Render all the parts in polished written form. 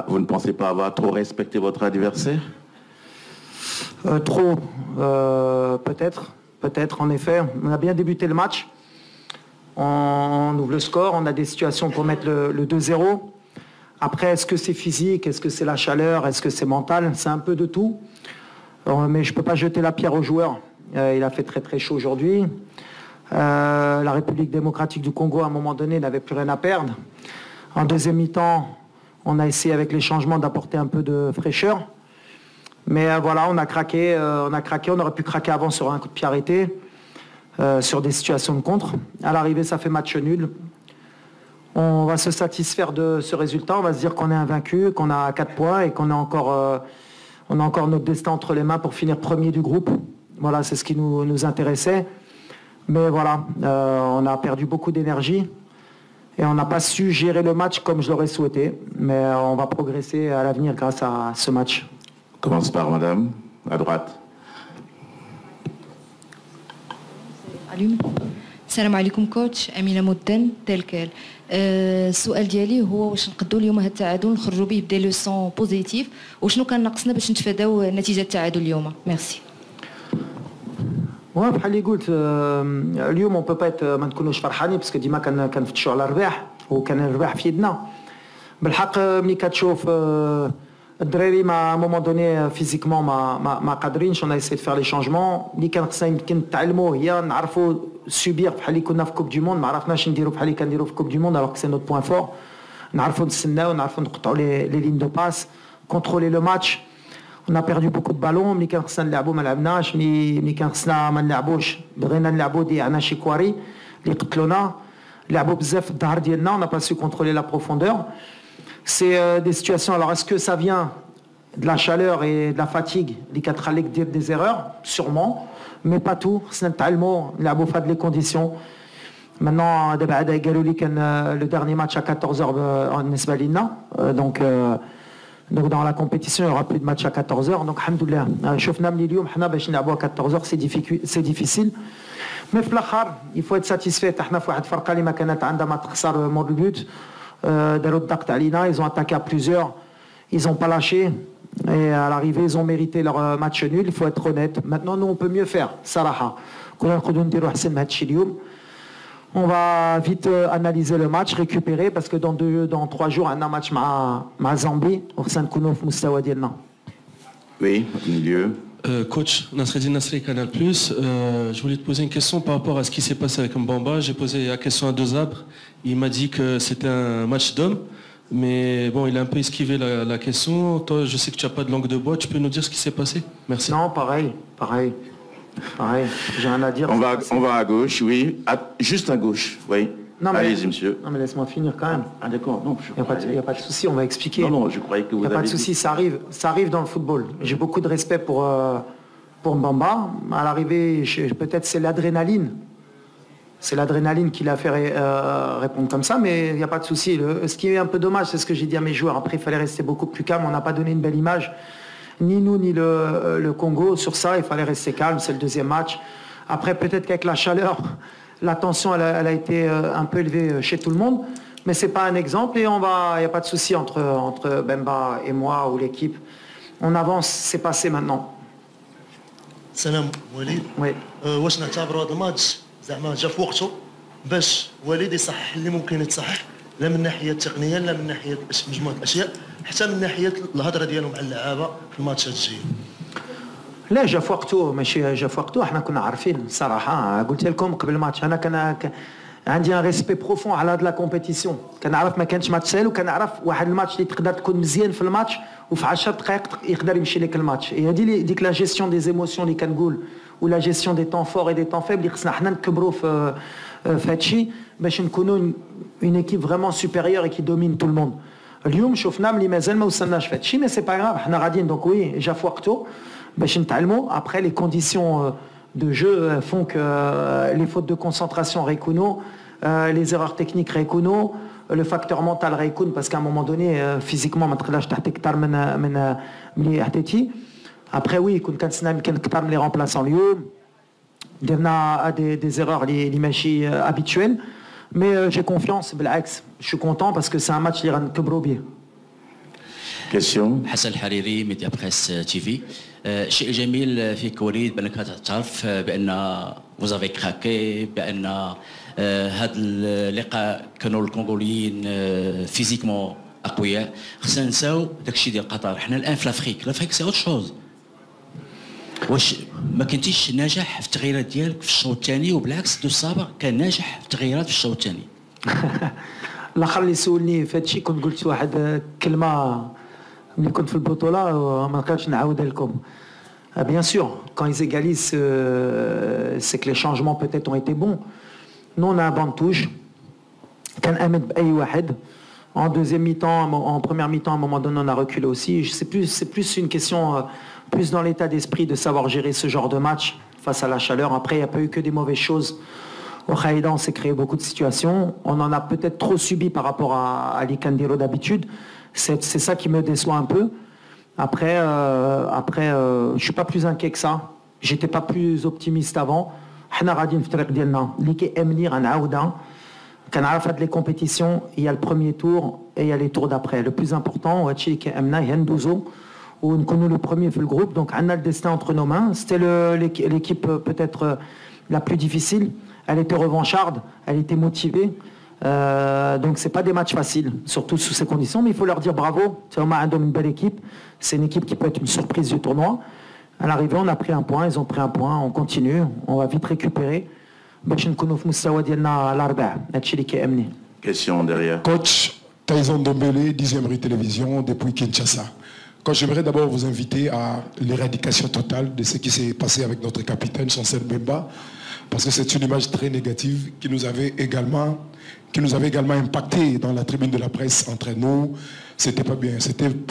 Vous ne pensez pas avoir trop respecté votre adversaire? Trop, peut-être en effet. On a bien débuté le match. On ouvre le score, on a des situations pour mettre le 2-0. Après, est-ce que c'est physique, est-ce que c'est la chaleur, est-ce que c'est mental? C'est un peu de tout. Mais je ne peux pas jeter la pierre aux joueurs. Il a fait très très chaud aujourd'hui. La République démocratique du Congo, à un moment donné, n'avait plus rien à perdre. En deuxième mi-temps, on a essayé avec les changements d'apporter un peu de fraîcheur. Mais voilà, on a craqué, on aurait pu craquer avant sur un coup de pied arrêté, sur des situations de contre. À l'arrivée, ça fait match nul. On va se satisfaire de ce résultat, on va se dire qu'on est invaincu, qu'on a 4 points et qu'on a encore notre destin entre les mains pour finir premier du groupe. Voilà, c'est ce qui nous intéressait. Mais voilà, on a perdu beaucoup d'énergie et on n'a pas su gérer le match comme je l'aurais souhaité. Mais on va progresser à l'avenir grâce à ce match. On commence par madame, à droite. السلام عليكم كوتش أمينة مدن تلكال. السؤال ديالي هو واش نقدروا اليوم هذا التعادل نخرجوا به بدي لوسون بوزيتيف وشنو كان ناقصنا باش نتفاداو نتيجه التعادل اليوم؟ ميرسي. بحال اللي قلت اليوم اون بو ما نكونوش فرحانين باسكو ديما كنفتشوا على الرباح وكان الرباح في يدنا. بالحق ملي كتشوف الدراري ما مومون دوني فيزيكمون ما قادرينش. اون ايسي فير لي شونجمون اللي كان خصنا يمكن نتعلموا هي نعرفوا سوبير بحال اللي كنا في كوب دي موند. ما عرفناش نديروا بحال اللي كنديروا في كوب دي موند الوغ سي نوت بوين فور. نعرفوا نستناو نعرفوا نقطعوا لي لين دو باس كونترولي لو ماتش. On a perdu beaucoup de ballons, ملي كان خصنا نلعبوا ما لعبناش، ملي كان خصنا ما نلعبوش بغينا نلعبوا ضيعنا شي كواري اللي قتلونا. لعبوا بزاف في الظهر ديالنا، on n'a pas su contrôler la profondeur. C'est des situations. Alors est-ce que ça vient de la chaleur et de la fatigue اللي كتخليك دير des erreurs? Sûrement, mais pas tout. خصنا نتعلموا نلعبوا في هاد لي كونديسيون. Maintenant دابا عاد قالوا لي كان le dernier match à 14h بالنسبه لينا. Donc dans la compétition, il n'y aura plus de match à 14h. Donc, alhamdoulilah, شفنا من اليوم حنا باش نلعبوا à 14h, c'est difficile. Mais في الآخر, il faut être satisfait. حنا في واحد الفرقة اللي ما كانت عندها ما تخسر مور البيوت. داروا الضغط علينا, ils ont attaqué à plusieurs. Ils n'ont pas lâché. Et à l'arrivée, ils ont mérité leur match nul. Il faut être honnête. Maintenant, nous, on peut mieux faire. صراحة. كنا نقدروا نديروا أحسن من هذا الشيء اليوم. On va vite analyser le match, récupérer, parce que dans 3 jours, on a un match avec Zambie, au sein de Kounouf Moustawa Dielna. Oui, au milieu. Coach Nasreddin Nasri, Canal+, je voulais te poser une question par rapport à ce qui s'est passé avec Mbamba. J'ai posé la question à Desabre. Il m'a dit que c'était un match d'homme, mais bon, il a un peu esquivé la question. Toi, je sais que tu n'as pas de langue de bois. Tu peux nous dire ce qui s'est passé? Merci. Non, pareil. J'ai rien à dire. On va à gauche, oui. Juste à gauche, oui. Allez-y, monsieur. Non, mais laisse-moi finir quand même. Ah, d'accord. Non, il n'y a pas de souci, on va expliquer. Non, je croyais que vous avez... Il n'y a pas de souci, ça arrive dans le football. J'ai beaucoup de respect pour Mbamba. À l'arrivée, peut-être c'est l'adrénaline. C'est l'adrénaline qui l'a fait répondre comme ça, mais il n'y a pas de souci. Ce qui est un peu dommage, c'est ce que j'ai dit à mes joueurs. Après, il fallait rester beaucoup plus calme. On n'a pas donné une belle image. Ni nous, ni le Congo. Sur ça, il fallait rester calme. C'est le deuxième match. Après, peut-être qu'avec la chaleur, la tension, elle a été un peu élevée chez tout le monde. Mais ce n'est pas un exemple. Et il n'y a pas de souci entre Bemba et moi ou l'équipe. On avance. C'est passé maintenant. Salam, Walid. Oui. واش نعتبروا هذا الماتش زعما جا في وقته باش وليد يصحح اللي ممكن يتصحح لا من الناحيه التقنيه لا من ناحيه مجموعه الاشياء حتى من ناحيه الهضره ديالهم مع اللعابه في الماتشات الجايه. لا جا في وقته ماشي جا في وقته. احنا كنا عارفين صراحه. قلت لكم قبل الماتش انا كان عندي ان ريسبي بروفون على هاد لا كومبيتيسيون. كنعرف ما كانش ماتش سهل وكنعرف واحد الماتش اللي تقدر تكون مزيان في الماتش وفي 10 دقائق يقدر يمشي لك الماتش. هي ديك لا جيستيون دي زيموسيون اللي كنقول ولا جيستيون دي طون فور اي دي طون فيبل اللي خصنا حنا نكبروا في هادشي باش نكونوا اون ايكيب فريمون سوبيريور كي دومين تو الموند. اليوم شفنا ملي مازال ما وصلناش في هادشي مي سي با غراف. حنا غاديين دونك وي جا في وقته باش نتعلموا. Après les conditions de jeu font que les fautes de concentration récunent, les erreurs techniques récunent, le facteur mental récune parce qu'à un moment donné physiquement ما تقدرش تعطي اكثر من ملي عطيتي. Après oui كنت كنتسنى يمكن اكثر من لي remplaçants اليوم. درنا des erreurs اللي ماشي habituelles mais j'ai confiance بالعكس. Je suis content parce que c'est un match اللي غنكبروا به. Question. حسن الحريري ميديا بريس تي في. الشيء الجميل فيك وليد بانك تعترف بان وزافي كراكي بان هذا اللقاء كانوا الكونغوليين فيزيكمون اقوياء. خصنا نساو داكشي ديال قطر. حنا الان في لافريك سي اوت شوز. واش ما كنتيش ناجح في التغييرات ديالك في الشوط الثاني وبالعكس دو السابق كان ناجح في التغييرات في الشوط الثاني؟ الاخر اللي سولني في هادشي كنت قلت واحد كلمه ملي كنت في البطوله وما نقدرش نعاودها لكم. Bien sûr, quand ils égalisent, c'est que les changements peut-être ont été bons. Nous, on a un banc de touche. Kan Ahmed Baï Wahed. En deuxième mi-temps, en première mi-temps, à un moment donné, on a reculé aussi. C'est plus une question, plus dans l'état d'esprit de savoir gérer ce genre de match face à la chaleur. Après, il n'y a pas eu que des mauvaises choses. Au Khaïda, on s'est créé beaucoup de situations. On en a peut-être trop subi par rapport à l'Ikandiro d'habitude. C'est ça qui me déçoit un peu. Après, je suis pas plus inquiet que ça. J'étais pas plus optimiste avant. حنا غاديين في الطريق ديالنا اللي كيأمني غنعاودها. كنعرف هاد لي كومبيتيسيون il y a le premier tour et il y a les tours d'après. Le plus important وهادشي اللي كيأمنا هي ندوزو ونكونوا le premier في الجروب. Donc عندنا le destin entre nos mains. C'était l'équipe peut-être la plus difficile. Elle était revancharde, elle était motivée. Donc c'est pas des matchs faciles, surtout sous ces conditions, mais il faut leur dire bravo. C'est vraiment une belle équipe. C'est une équipe qui peut être une surprise du tournoi. À l'arrivée, on a pris un point, ils ont pris un point, on continue, on va vite récupérer. Question derrière. Coach Tyson Dombele, 10e rue télévision depuis Kinshasa. Quand j'aimerais d'abord vous inviter à l'éradication totale de ce qui s'est passé avec notre capitaine Chancel Bemba, parce que c'est une image très négative qui nous avait également impacté dans la tribune de la presse entre nous. C'était pas bien.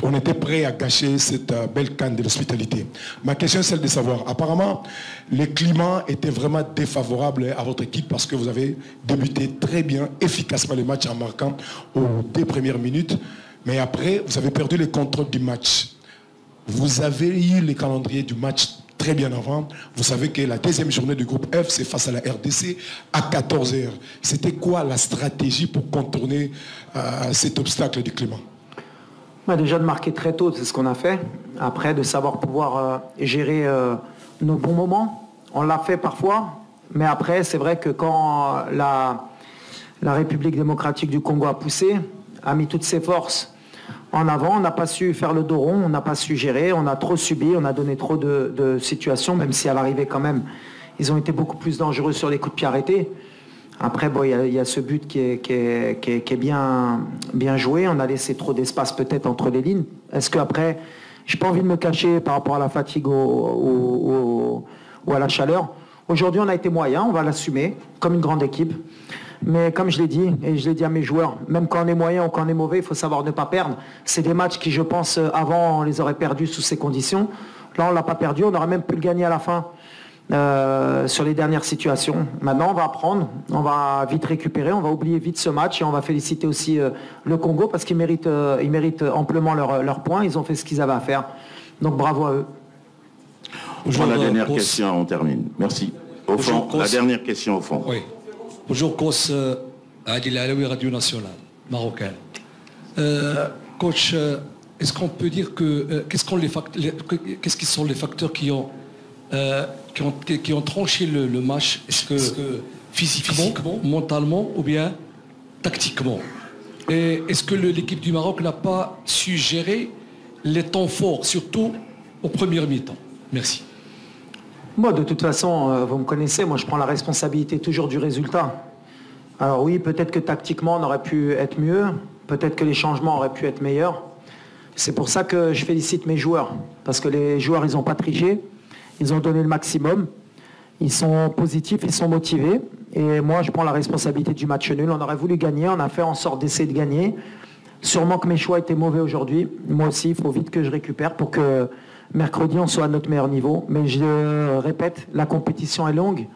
On était prêt à gâcher cette belle canne de l'hospitalité. Ma question est celle de savoir, apparemment, le climat était vraiment défavorable à votre équipe parce que vous avez débuté très bien, efficacement le match en marquant aux 2 premières minutes. Mais après, vous avez perdu le contrôle du match. Vous avez eu le calendrier du match très bien avant. Vous savez que la deuxième journée du groupe F, c'est face à la RDC à 14h. C'était quoi la stratégie pour contourner cet obstacle du climat? Déjà de marquer très tôt, c'est ce qu'on a fait. Après, de savoir pouvoir gérer nos bons moments. On l'a fait parfois. Mais après, c'est vrai que quand la République démocratique du Congo a poussé, a mis toutes ses forces en avant, on n'a pas su faire le dos rond, on n'a pas su gérer, on a trop subi, on a donné trop de situations, même si à l'arrivée quand même, ils ont été beaucoup plus dangereux sur les coups de pied arrêtés. Après, bon, il y a ce but qui est bien joué, on a laissé trop d'espace peut-être entre les lignes. Est-ce qu'après, j'ai pas envie de me cacher par rapport à la fatigue ou à la chaleur. Aujourd'hui, on a été moyen, on va l'assumer comme une grande équipe. Mais comme je l'ai dit, et je l'ai dit à mes joueurs, même quand on est moyen ou quand on est mauvais, il faut savoir ne pas perdre. C'est des matchs qui, je pense, avant, on les aurait perdus sous ces conditions. Là, on ne l'a pas perdu, on aurait même pu le gagner à la fin sur les dernières situations. Maintenant, on va apprendre, on va vite récupérer, on va oublier vite ce match et on va féliciter aussi le Congo parce qu'ils méritent amplement leurs points. Ils ont fait ce qu'ils avaient à faire. Donc, bravo à eux. Pour la dernière question, on termine. Merci. Au fond, la dernière question au fond. Oui. Bonjour, coach Adil Alaoui, Radio Nationale, marocaine. Coach, est-ce qu'on peut dire que qu'est-ce qui sont les facteurs qui ont tranché le match? Est-ce que physiquement, mentalement ou bien tactiquement? Et est-ce que l'équipe du Maroc n'a pas su gérer les temps forts, surtout au premier mi-temps? Merci. Moi, de toute façon, vous me connaissez, moi je prends la responsabilité toujours du résultat. Alors oui, peut-être que tactiquement on aurait pu être mieux, peut-être que les changements auraient pu être meilleurs. C'est pour ça que je félicite mes joueurs, parce que les joueurs, ils n'ont pas triché, ils ont donné le maximum, ils sont positifs, ils sont motivés. Et moi, je prends la responsabilité du match nul. On aurait voulu gagner, on a fait en sorte d'essayer de gagner. Sûrement que mes choix étaient mauvais aujourd'hui. Moi aussi, il faut vite que je récupère pour que mercredi, on soit à notre meilleur niveau. Mais je répète, la compétition est longue.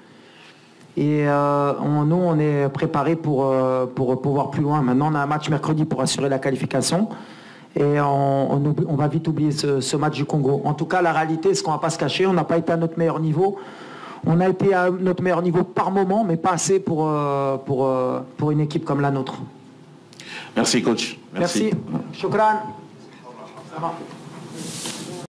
Et nous, on est préparés pour pouvoir plus loin. Maintenant, on a un match mercredi pour assurer la qualification. Et on va vite oublier ce match du Congo. En tout cas, la réalité, c'est qu'on ne va pas se cacher. On n'a pas été à notre meilleur niveau. On a été à notre meilleur niveau par moment, mais pas assez pour une équipe comme la nôtre. Merci, coach. Merci. Shukran. va.